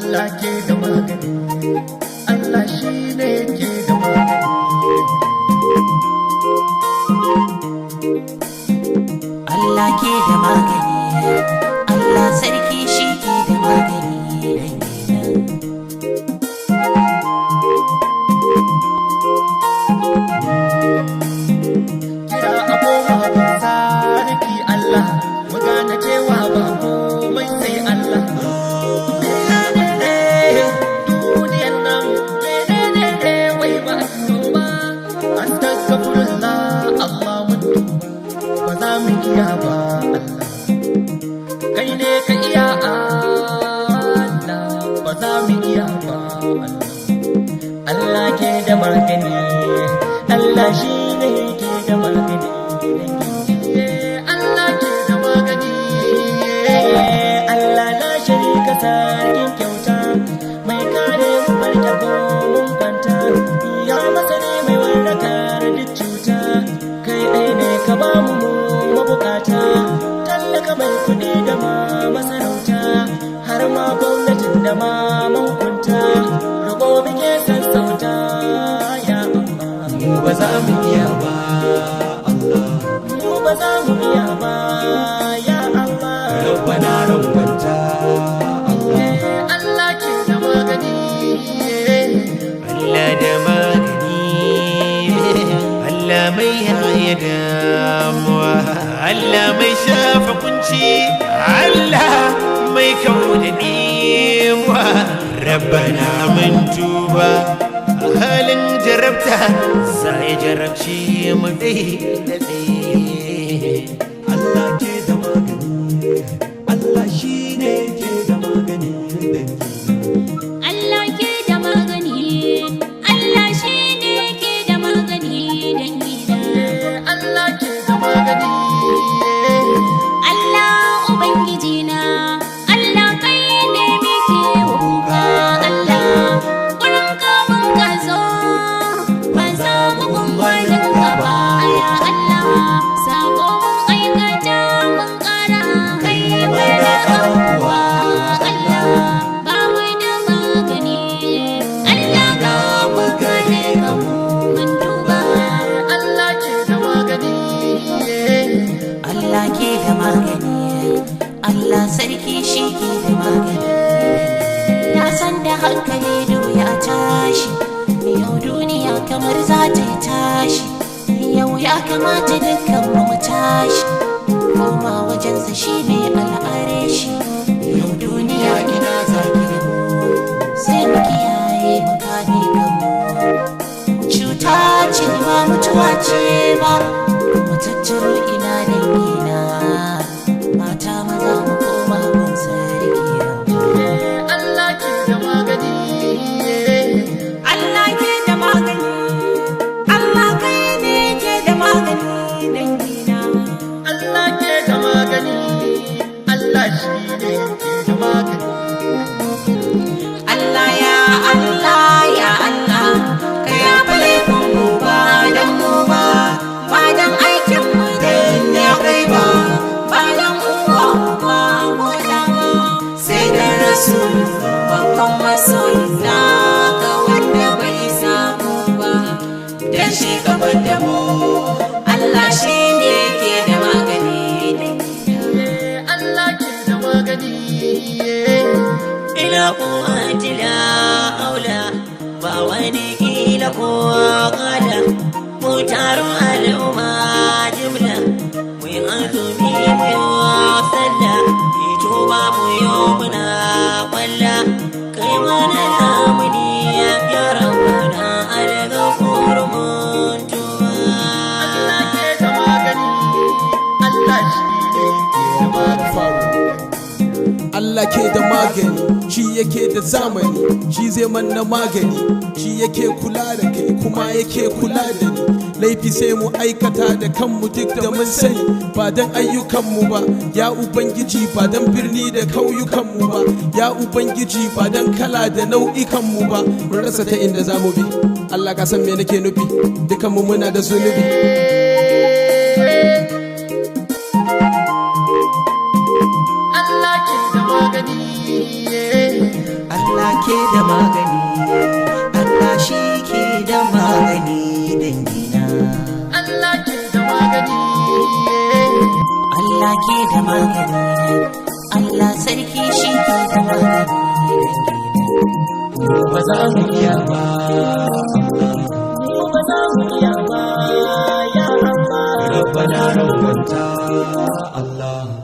Allah ke da magani, Allah shi ne ke da magani. Allah ke da magani, Allah sarki shi ke da magani. Kira abubuwa sarki Allah, mu gane cewa ba komai sai Allah. Duniyan nan menene wai ba su ba, astagfirullah Allah mun tuba, ba za mu iya ba Allah. Kai ne ka iya Allah, ba za mu iya ba Allah. Allah ke da magani, Allah shi ne ke da magani. Allah ke da magani, Allah na sharika sarkin kyauta, mai kare mu martaba mun kwanta, ya masani mai warkar duk cuta, kai ɗai ne ka ba mu mabukata, tallaka mai kuɗi da ma masarauta, har ma gwamnatin da ma mahukunta, roƙo muke sassauta ya Allah. Mu ba za mu iya ba Allah, mu ba za mu iya ba ya Allah. Rabbana rabbanta Allah, Allah ke da magani, Allah da magani, Allah mai yaye damuwa, Allah mai shafa kunci, Allah mai kawo da nimuwa. Rabbana mun tuba a halin jarabta, sai jarabci mu dai da tsaye. Allah ke da magani, Allah shi ne ke da magani dangina. Allah ke da magani, Allah shi ne ke da magani dangina. Allah ke da magani, Allah Ubangiji na, Allah kai ne muke wa kuka. Allah wurin ka mun ka zo, ban samu gungwanin ka ba. Ya Allah, sako mun aikata mun ƙara, kai mana abuwa. Allah ba mu da magani, Allah ka magani ka mu mun duba. Allah ke da magani, Allah ke da magani, Allah sarki shi ke da magani. Na san da hankali ya tashi, yau duniya kamar za ta yi tashi, yau ya kamata dukkan mu tashi, koma wajensa shi ne al'are shi. Yau duniya ina zaki da mu, sai mu kiyaye mu kame kanmu. Cuta ce ba mutuwa ce ba, mu tattaro ina dangina, mata maza mu koma gun sarki. Allah ke da magani, Allah ke da magani, Allah kai ne ke da magani dangina. Allah ke da magani, Allah shi ne ke da magani. Allah ya Allah ya Allah, ka yafa laifin mu ba dan mu ba, ba dan aikin mu dan ya kai ba, ba dan uwa ba ko da ba, sai da rasul babban masoyi na ga wanda bai samu ba, dan shi gaban da mu. Allah shi ne ke da magani dangina. Allah ke da magani, Ila quwwati la haula, ba wani kila ko kala, mu taru al'umma jimla, mu yi azumi mu yi sallah, yi tuba mu yi muna kwalla, kai mana lamuni ya rabbana al-ghafur mun tuba. Allah ke da magani, Allah shi ne ke da magani. Allah ke da magani, shi yake da zamani, shi zai manna magani, shi yake kula da kai kuma yake kula da ni. Laifi sai mu aikata da kanmu duk da mun sani, ba dan ayyukanmu ba ya ubangiji, ba dan birni da kauyukanmu ba ya ubangiji, ba dan kala da nau'ikanmu ba. Mun rasa ta inda zamu bi, Allah ka san me nake nufi, dukanmu muna da zunubi. Allah ke da magani, Allah ke da magani, Allah shi ke da magani dangina. Allah ke da magani, Allah ke da magani, Allah sarki shi ke da magani ba za mu iya ba, ba za mu iya ba, ya Allah. Rabbana rawanta Allah.